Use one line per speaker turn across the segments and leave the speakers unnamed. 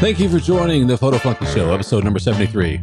Thank you for joining the Photo Flunky Show, episode number 73.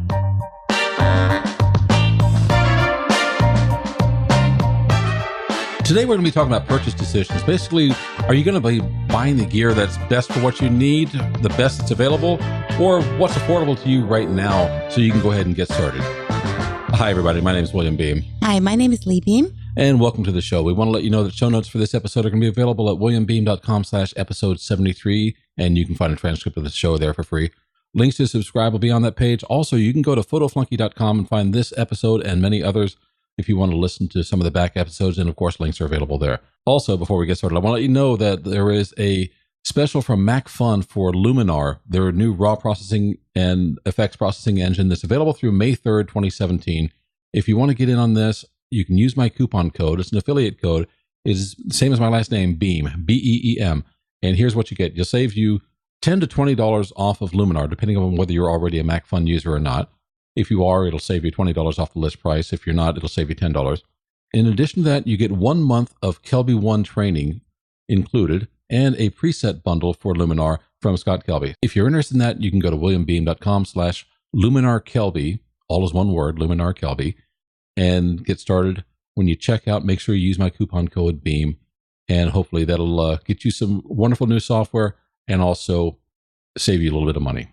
Today we're going to be talking about purchase decisions. Basically, are you going to be buying the gear that's best for what you need, the best that's available, or what's affordable to you right now so you can go ahead and get started? Hi, everybody. My name is William Beem.
Hi, my name is Lee Beem.
And welcome to the show. We want to let you know that show notes for this episode are going to be available at williambeem.com/episode 73, and you can find a transcript of the show there for free. Links to subscribe will be on that page. Also, you can go to photoflunky.com and find this episode and many others if you want to listen to some of the back episodes, and of course, links are available there. Also, before we get started, I want to let you know that there is a special from MacFun for Luminar, their new raw processing and effects processing engine that's available through May 3rd, 2017. If you want to get in on this, you can use my coupon code. It's an affiliate code. It's the same as my last name, Beem, B-E-E-M. And here's what you get. You'll save you $10 to $20 off of Luminar, depending on whether you're already a MacFun user or not. If you are, it'll save you $20 off the list price. If you're not, it'll save you $10. In addition to that, you get 1 month of Kelby One training included and a preset bundle for Luminar from Scott Kelby. If you're interested in that, you can go to williambeem.com/LuminarKelby, all is one word, Luminar Kelby, and get started. When you check out, make sure you use my coupon code BEAM, and hopefully that'll get you some wonderful new software and also save you a little bit of money.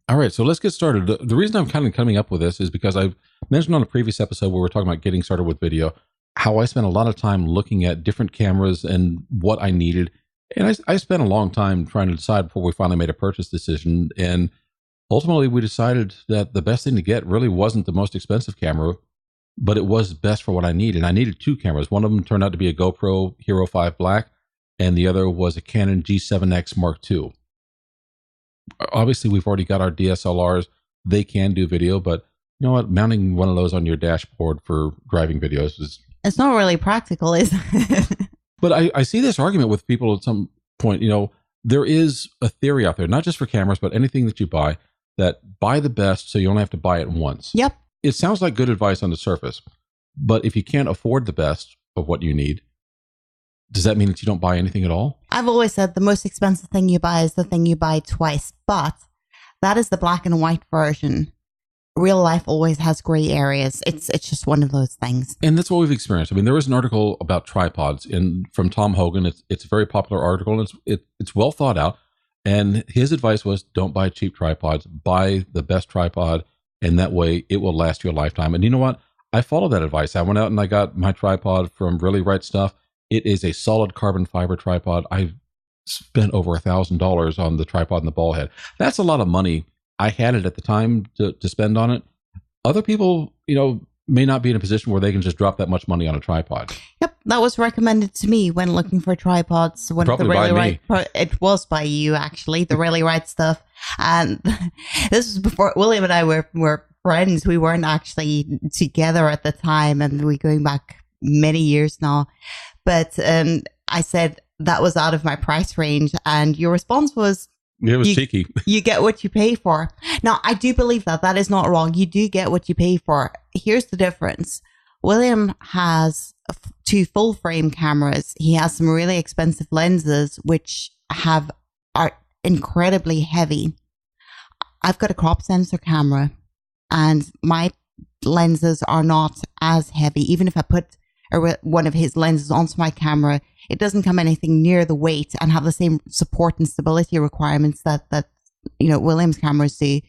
All right, so let's get started. The reason I'm kind of coming up with this is because I've mentioned on a previous episode where we're talking about getting started with video, how I spent a lot of time looking at different cameras and what I needed. And I spent a long time trying to decide before we finally made a purchase decision. And ultimately, we decided that the best thing to get really wasn't the most expensive camera, but it was best for what I needed. I needed two cameras. One of them turned out to be a GoPro Hero 5 Black, and the other was a Canon G7X Mark II. Obviously, we've already got our DSLRs. They can do video, but you know what? Mounting one of those on your dashboard for driving videos is...
It's not really practical, is it?
But I see this argument with people at some point. You know, there is a theory out there, not just for cameras, but anything that you buy, that buy the best so you only have to buy it once.
Yep.
It sounds like good advice on the surface, but if you can't afford the best of what you need, does that mean that you don't buy anything at all?
I've always said the most expensive thing you buy is the thing you buy twice, but that is the black and white version. Real life always has gray areas. It's just one of those things.
And that's what we've experienced. I mean, there was an article about tripods from Tom Hogan. It's a very popular article, and it's well thought out. And his advice was, don't buy cheap tripods. Buy the best tripod, and that way it will last you a lifetime. And you know what? I followed that advice. I went out and I got my tripod from Really Right Stuff. It is a solid carbon fiber tripod. I spent over $1,000 on the tripod and the ball head. That's a lot of money. I had it at the time to spend on it. Other people, you know, may not be in a position where they can just drop that much money on a tripod.
Yep, that was recommended to me when looking for tripods. One
Probably
of the Really
by me.
Right, it was by you actually, the Really Right Stuff. And this was before William and I were friends. We weren't actually together at the time, and we're going back many years now. But I said that was out of my price range, and your response was,
it was cheeky.
You get what you pay for. Now, I do believe that is not wrong. You do get what you pay for. Here's the difference. William has two full frame cameras. He has some really expensive lenses, which are incredibly heavy. I've got a crop sensor camera, and my lenses are not as heavy. Even if I put one of his lenses onto my camera, it doesn't come anything near the weight and have the same support and stability requirements that you know William's cameras do.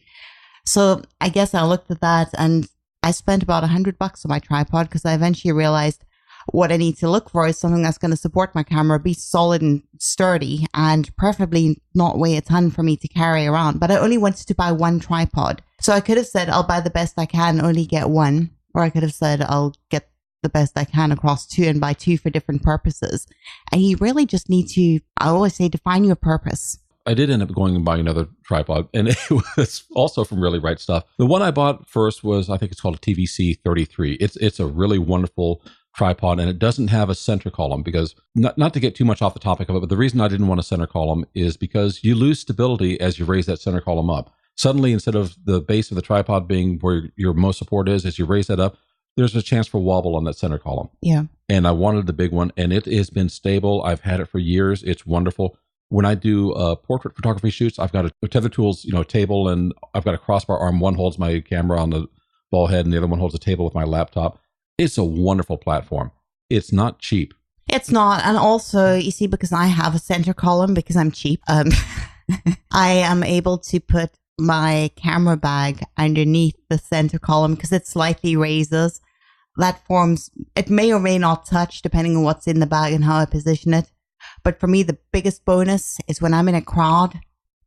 So I guess I looked at that, and I spent about $100 on my tripod because I eventually realized what I need to look for is something that's going to support my camera, be solid and sturdy, and preferably not weigh a ton for me to carry around. But I only wanted to buy one tripod. So I could have said, I'll buy the best I can, only get one. Or I could have said, I'll get the best I can across two and buy two for different purposes. And you really just need to, I always say, define your purpose.
I did end up going and buying another tripod, and it was also from Really Right Stuff. The one I bought first was, I think it's called a TVC 33. It's a really wonderful tripod, and it doesn't have a center column because, not to get too much off the topic of it, but the reason I didn't want a center column is because you lose stability as you raise that center column up. Suddenly, instead of the base of the tripod being where your most support is, as you raise that up, there's a chance for wobble on that center column.
Yeah.
And I wanted the big one, and it has been stable. I've had it for years. It's wonderful. When I do portrait photography shoots, I've got a Tether Tools, table, and I've got a crossbar arm. One holds my camera on the ball head, and the other one holds a table with my laptop. It's a wonderful platform. It's not cheap.
It's not. And also, you see, because I have a center column, because I'm cheap, I am able to put my camera bag underneath the center column because it slightly raises. That forms, it may or may not touch depending on what's in the bag and how I position it. But for me, the biggest bonus is when I'm in a crowd,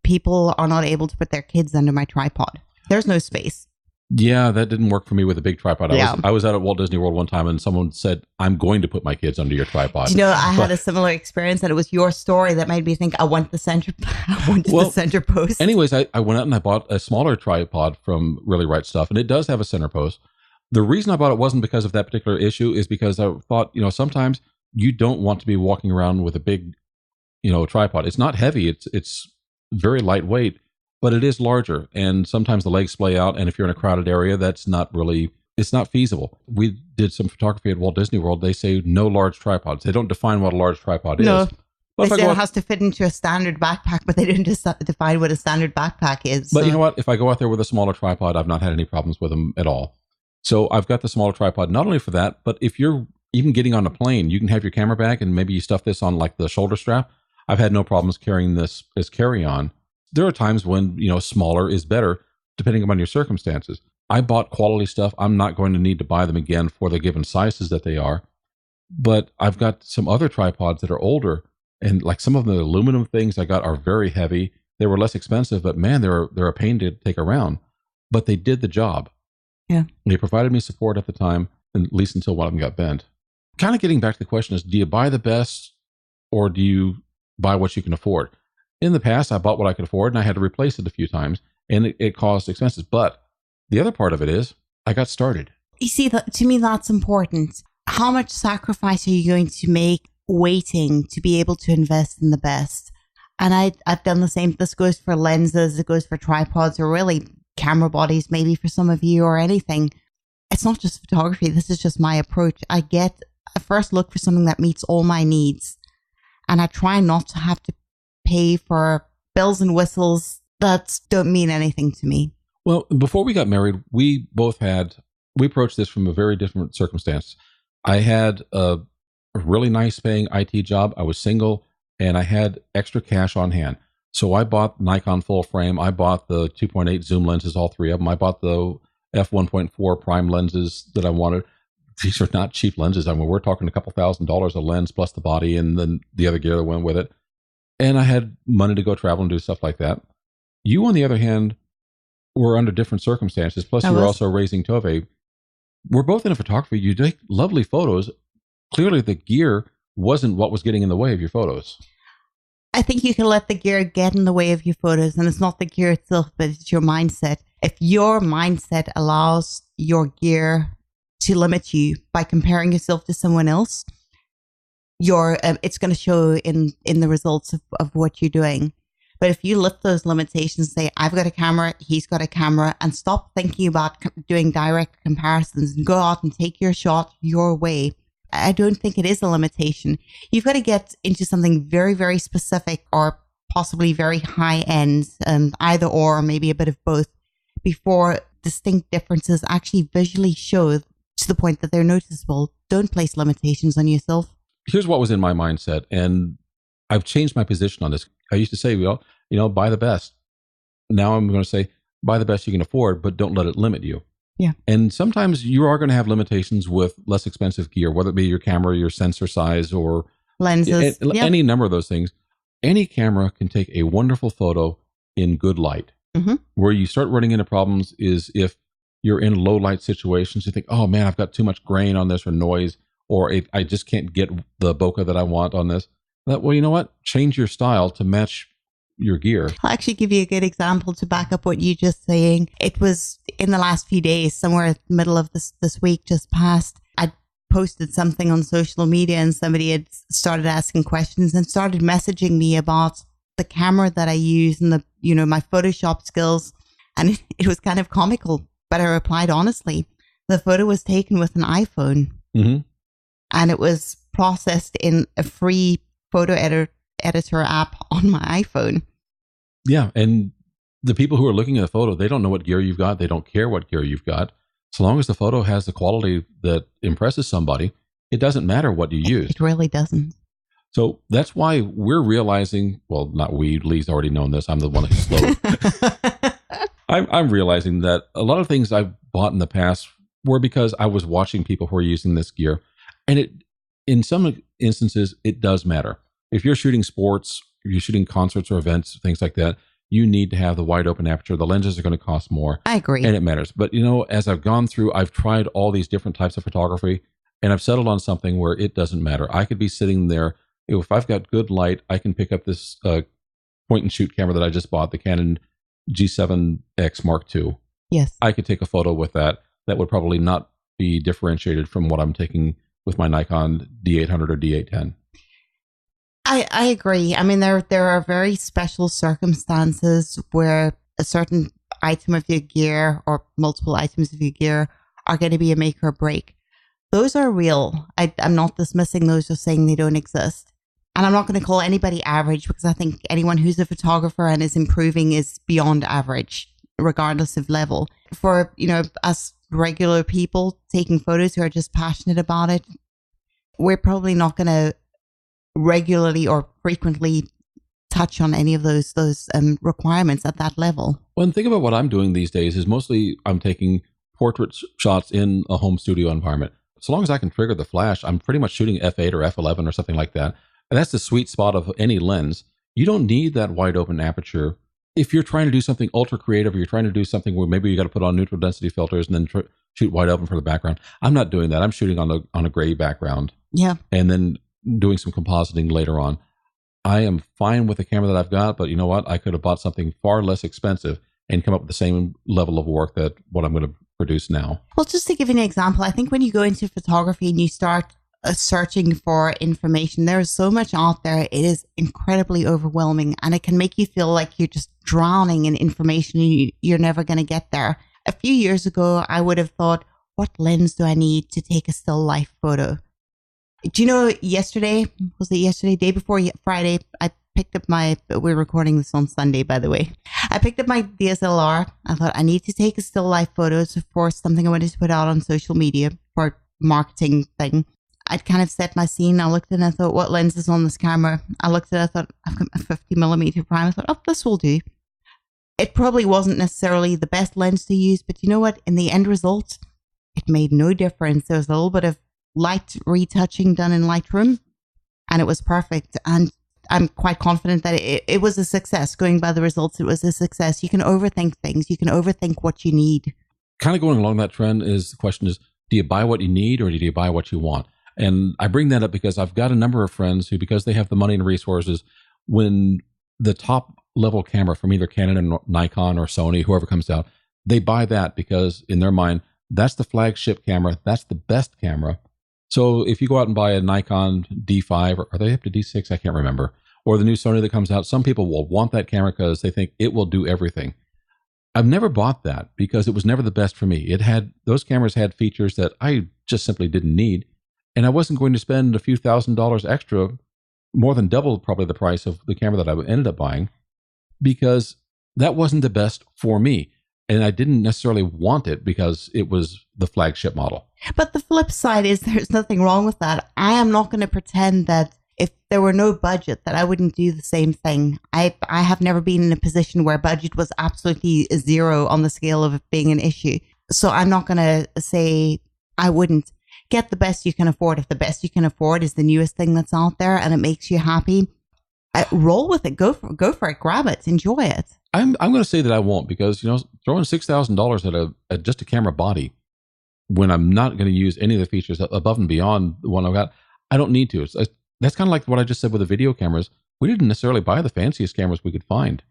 people are not able to put their kids under my tripod. There's no space.
Yeah, that didn't work for me with a big tripod.
Yeah.
I was out at Walt Disney World one time and someone said, I'm going to put my kids under your tripod.
I had a similar experience, and it was your story that made me think I want the center, the center post.
Anyways, I went out and I bought a smaller tripod from Really Right Stuff, and it does have a center post. The reason I bought it wasn't because of that particular issue, is because I thought, sometimes you don't want to be walking around with a big, tripod. It's not heavy. It's very lightweight, but it is larger. And sometimes the legs splay out. And if you're in a crowded area, it's not feasible. We did some photography at Walt Disney World. They say no large tripods. They don't define what a large tripod is.
They say it has to fit into a standard backpack, but they don't define what a standard backpack is.
But you know what? If I go out there with a smaller tripod, I've not had any problems with them at all. So I've got the smaller tripod, not only for that, but if you're even getting on a plane, you can have your camera bag and maybe you stuff this on like the shoulder strap. I've had no problems carrying this as carry-on. There are times when, smaller is better depending upon your circumstances. I bought quality stuff. I'm not going to need to buy them again for the given sizes that they are. But I've got some other tripods that are older, and like some of the aluminum things I got are very heavy. They were less expensive, but man, they're a pain to take around. But they did the job.
Yeah.
They provided me support at the time, at least until one of them got bent. Kind of getting back to the question is, do you buy the best or do you buy what you can afford? In the past, I bought what I could afford and I had to replace it a few times, and it caused expenses. But the other part of it is I got started.
You see, to me, that's important. How much sacrifice are you going to make waiting to be able to invest in the best? And I've done the same. This goes for lenses, it goes for tripods, or really camera bodies, maybe for some of you, or anything. It's not just photography. This is just my approach. I first look for something that meets all my needs, and I try not to have to pay for bells and whistles that don't mean anything to me.
Well, before we got married, we approached this from a very different circumstance. I had a really nice paying IT job. I was single and I had extra cash on hand. So I bought Nikon full frame. I bought the 2.8 zoom lenses, all three of them. I bought the f1.4 prime lenses that I wanted. These are not cheap lenses. I mean, we're talking a couple $1,000s a lens plus the body and then the other gear that went with it. And I had money to go travel and do stuff like that. You, on the other hand, were under different circumstances. Plus, you were also raising Tove. We're both in photography. You take lovely photos. Clearly, the gear wasn't what was getting in the way of your photos.
I think you can let the gear get in the way of your photos, and it's not the gear itself, but it's your mindset. If your mindset allows your gear to limit you by comparing yourself to someone else, it's going to show in the results of what you're doing. But if you lift those limitations, say, I've got a camera, he's got a camera, and stop thinking about doing direct comparisons and go out and take your shot your way, I don't think it is a limitation. You've got to get into something very, very specific or possibly very high end, either or maybe a bit of both, before distinct differences actually visually show to the point that they're noticeable. Don't place limitations on yourself.
Here's what was in my mindset, and I've changed my position on this. I used to say, buy the best. Now I'm going to say, buy the best you can afford, but don't let it limit you.
Yeah.
And sometimes you are going to have limitations with less expensive gear, whether it be your camera, your sensor size, or
lenses,
any number of those things. Any camera can take a wonderful photo in good light.
Mm-hmm.
Where you start running into problems is if you're in low light situations, you think, oh man, I've got too much grain on this or noise, or I just can't get the bokeh that I want on this. Well, you know what? Change your style to match your gear.
I'll actually give you a good example to back up what you just saying. It was in the last few days, somewhere in the middle of this week just past, I posted something on social media and somebody had started asking questions and started messaging me about the camera that I use and my Photoshop skills. And it was kind of comical, but I replied honestly. The photo was taken with an iPhone,
mm-hmm.
and it was processed in a free photo editor editor app on my iPhone.
Yeah. And the people who are looking at the photo, they don't know what gear you've got. They don't care what gear you've got. So long as the photo has the quality that impresses somebody, it doesn't matter what you use.
It really doesn't.
So that's why we're realizing, well, not we, Lee's already known this. I'm the one who's slow. I'm realizing that a lot of things I've bought in the past were because I was watching people who are using this gear. And it, in some instances, it does matter. If you're shooting sports, if you're shooting concerts or events, things like that, you need to have the wide open aperture. The lenses are going to cost more.
I agree.
And it matters. But, as I've gone through, I've tried all these different types of photography, and I've settled on something where it doesn't matter. I could be sitting there. If I've got good light, I can pick up this point and shoot camera that I just bought, the Canon G7X Mark II.
Yes.
I could take a photo with that. That would probably not be differentiated from what I'm taking with my Nikon D800 or D810.
I agree. I mean, there are very special circumstances where a certain item of your gear or multiple items of your gear are going to be a make or break. Those are real. I'm not dismissing those or saying they don't exist. And I'm not going to call anybody average, because I think anyone who's a photographer and is improving is beyond average, regardless of level. For, us regular people taking photos who are just passionate about it, we're probably not going to regularly or frequently touch on any of those requirements at that level.
Well, and think about what I'm doing these days is mostly I'm taking portrait shots in a home studio environment. So long as I can trigger the flash, I'm pretty much shooting f8 or f11 or something like that. And that's the sweet spot of any lens. You don't need that wide open aperture. If you're trying to do something ultra creative, or you're trying to do something where maybe you got to put on neutral density filters and then shoot wide open for the background. I'm not doing that. I'm shooting on a gray background.
Yeah.
And then doing some compositing later on. I am fine with the camera that I've got, but you know what? I could have bought something far less expensive and come up with the same level of work that what I'm going to produce now.
Well, just to give you an example, I think when you go into photography and you start searching for information, there is so much out there. It is incredibly overwhelming, and it can make you feel like you're just drowning in information and you're never going to get there. A few years ago, I would have thought, what lens do I need to take a still life photo? Do you know, day before Friday, I picked up we're recording this on Sunday, by the way. I picked up my DSLR. I thought I need to take a still life photos for something I wanted to put out on social media for a marketing thing. I'd kind of set my scene. I looked and I thought, what lens is on this camera? I looked at it, I thought, I've got my 50mm prime. I thought, oh, this will do. It probably wasn't necessarily the best lens to use, but you know what? In the end result, it made no difference. There was a little bit of light retouching done in Lightroom, and it was perfect. And I'm quite confident that it was a success. Going by the results, it was a success. You can overthink things. You can overthink what you need.
Kind of going along that trend is the question is, do you buy what you need or do you buy what you want? And I bring that up because I've got a number of friends who, because they have the money and resources, when the top level camera from either Canon or Nikon or Sony, whoever comes out, they buy that because in their mind, that's the flagship camera. That's the best camera. So if you go out and buy a Nikon D5, or are they up to D6? I can't remember. Or the new Sony that comes out, some people will want that camera because they think it will do everything. I've never bought that because it was never the best for me. Those cameras had features that I just simply didn't need. And I wasn't going to spend a few $1,000s extra, more than double probably the price of the camera that I ended up buying, because that wasn't the best for me. And I didn't necessarily want it because it was the flagship model.
But the flip side is there's nothing wrong with that. I am not going to pretend that if there were no budget that I wouldn't do the same thing. I have never been in a position where budget was absolutely zero on the scale of it being an issue. So I'm not going to say I wouldn't. Get the best you can afford. If the best you can afford is the newest thing that's out there and it makes you happy, roll with it. Go for it. Grab it. Enjoy it.
I'm going to say that I won't, because throwing $6,000 at just a camera body when I'm not going to use any of the features above and beyond the one I've got, I don't need to. That's kind of like what I just said with the video cameras. We didn't necessarily buy the fanciest cameras we could find.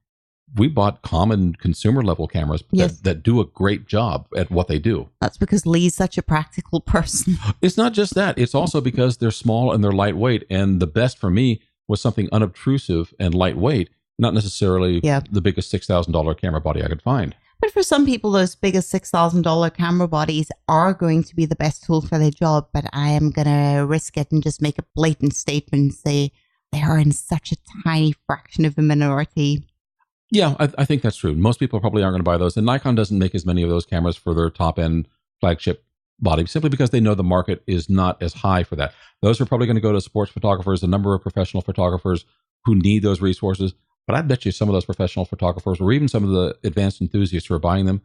We bought common consumer level cameras that do a great job at what they do. That's
because Lee's such a practical person.
It's not just that. It's also because they're small and they're lightweight. And the best for me was something unobtrusive and lightweight, not necessarily the biggest $6,000 camera body I could find.
But for some people, those biggest $6,000 camera bodies are going to be the best tool for their job. But I am going to risk it and just make a blatant statement and say they are in such a tiny fraction of a minority.
Yeah, I think that's true. Most people probably aren't going to buy those. And Nikon doesn't make as many of those cameras for their top-end flagship body, simply because they know the market is not as high for that. Those are probably going to go to sports photographers, a number of professional photographers who need those resources. But I bet you some of those professional photographers, or even some of the advanced enthusiasts who are buying them,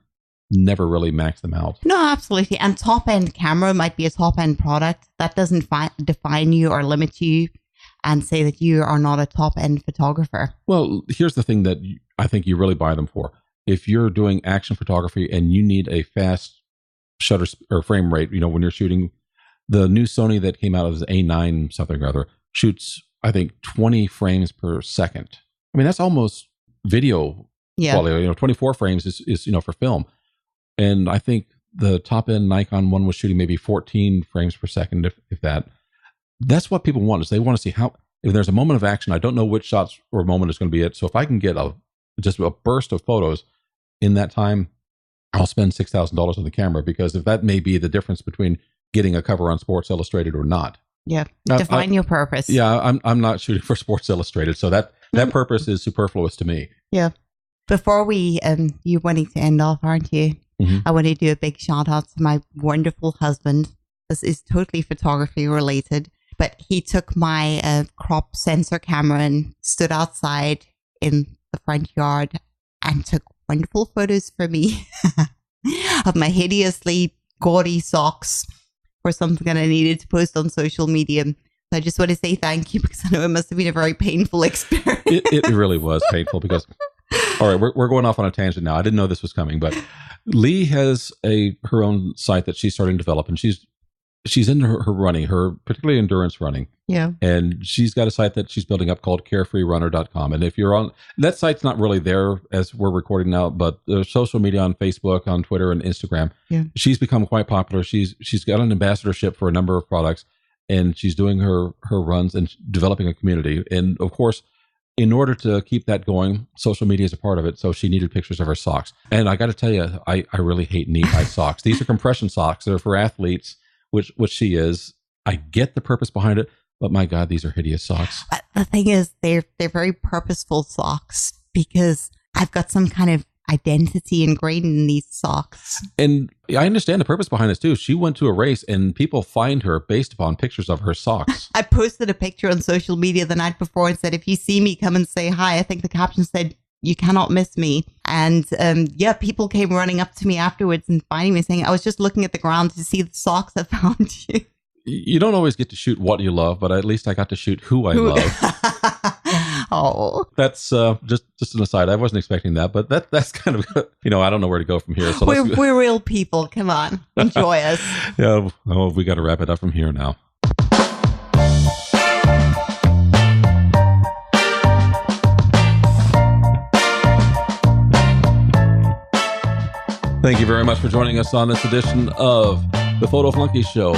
never really max them out.
No, absolutely. And top-end camera might be a top-end product. That doesn't define you or limit you and say that you are not a top-end photographer.
Well, here's the thing that I think you really buy them for. If you're doing action photography and you need a fast shutter or frame rate, when you're shooting, the new Sony that came out as A9 something or other shoots, I think, 20 frames per second. I mean, that's almost video quality. 24 frames is for film. And I think the top end Nikon one was shooting maybe 14 frames per second, if that. That's what people want, is they want to see how, if there's a moment of action, I don't know which shots or moment is going to be it. So if I can get just a burst of photos in that time, I'll spend $6,000 on the camera, because if that may be the difference between getting a cover on Sports Illustrated or not.
Yeah. Define your purpose.
Yeah. I'm not shooting for Sports Illustrated. So that purpose is superfluous to me.
Yeah. Before you're wanting to end off, aren't you? Mm-hmm. I want to do a big shout out to my wonderful husband. This is totally photography related, but he took my crop sensor camera and stood outside in the front yard and took wonderful photos for me of my hideously gaudy socks for something that I needed to post on social media. So I just want to say thank you, because I know it must have been a very painful experience.
It really was painful, because, all right, we're going off on a tangent now. I didn't know this was coming, but Lee has her own site that she's starting to develop, and she's into her running, particularly endurance running.
Yeah.
And she's got a site that she's building up called carefreerunner.com. And if you're on, that site's not really there as we're recording now, but there's social media on Facebook, on Twitter, and Instagram.
Yeah.
She's become quite popular. She's got an ambassadorship for a number of products, and she's doing her runs and developing a community. And of course, in order to keep that going, social media is a part of it. So she needed pictures of her socks. And I got to tell you, I really hate knee-high socks. These are compression socks. They're for athletes, which she is. I get the purpose behind it, but my God, these are hideous socks.
The thing is, they're very purposeful socks, because I've got some kind of identity ingrained in these socks.
And I understand the purpose behind this too. She went to a race and people find her based upon pictures of her socks.
I posted a picture on social media the night before and said, if you see me, come and say hi. I think the caption said, you cannot miss me. And people came running up to me afterwards and finding me, saying, I was just looking at the ground to see the socks. I found you.
You don't always get to shoot what you love, but at least I got to shoot who I love.
Oh,
that's just an aside. I wasn't expecting that, but that's kind of, I don't know where to go from here. So
we're real people. Come on, enjoy us.
Yeah, we got to wrap it up from here now. Thank you very much for joining us on this edition of the Photo Flunky Show.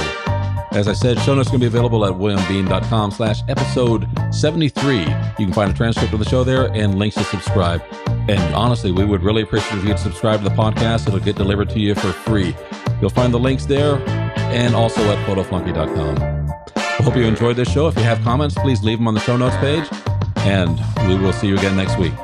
As I said, show notes are going to be available at williambeem.com/episode 73. You can find a transcript of the show there and links to subscribe. And honestly, we would really appreciate if you'd subscribe to the podcast. It'll get delivered to you for free. You'll find the links there and also at photoflunky.com. I hope you enjoyed this show. If you have comments, please leave them on the show notes page. And we will see you again next week.